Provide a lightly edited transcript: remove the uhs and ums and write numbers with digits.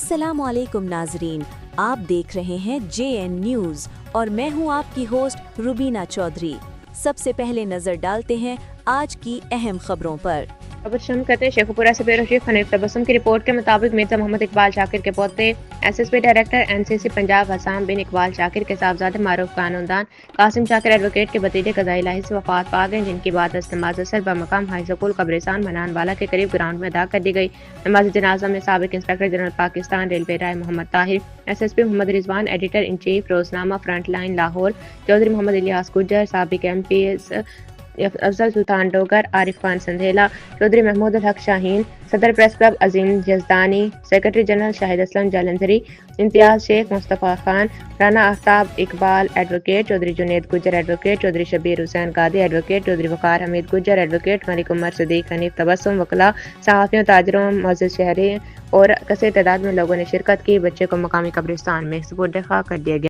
अस्सलामुअलैकुम नाजरीन, आप देख रहे हैं JN न्यूज़ और मैं हूं आपकी होस्ट रुबीना चौधरी। सबसे पहले नजर डालते हैं आज की अहम खबरों पर। खबर शुरू करते हैं शेखुपुरा से ब्यूरो चीफ हनीफ तबस्सुम की रिपोर्ट के मुताबिक मिर्जा मोहम्मद इकबाल शाकिर के पोते SSP director NCC Punjab Hasam bin Iqbal Shakir के साहबजादे मारूफ कानूनदान कासिम शाकिर एडवोकेट के भतीजे कज़ाई इलाही से वफात पा गए, जिनकी बाद नमाज असर बमकाम हाई स्कूल कब्रिस्तान मनान वाला के करीब ग्राउंड में अदा कर दी गई। नमाज जनाजा में साबिक inspector general Pakistan railway Rai Mohammad Tahir, SSP Mohammad Rizwan, editor in chief रोजनामा फ्रंट लाइन लाहौर चौधरी मोहम्मद इलियास गुज्जर, साबिक MPS अफजल सुल्तान डोगर, आरिफ खान संधेला, चौधरी महमूद अल हक शाहीन, सदर press club Azeem Jazdani, secretary general Shahid Aslam Jalandhari, Imtiaz Sheikh Mustafa Khan, Rana Aftab Iqbal advocate, Chaudhry Junaid Gujjar advocate, Chaudhry Shabbir Hussain Qadi advocate, Chaudhry Waqar Hameed Gujjar advocate, Malik Umar Sadiq Hanif Tabassum वकला, सहाफ़ियों, ताजरों, मुअज़्ज़िज़ शहरी और कसीर तादाद में लोगों ने शिरकत की। बच्चे को मकामी कब्रिस्तान में सुपुर्द खाक कर दिया गया।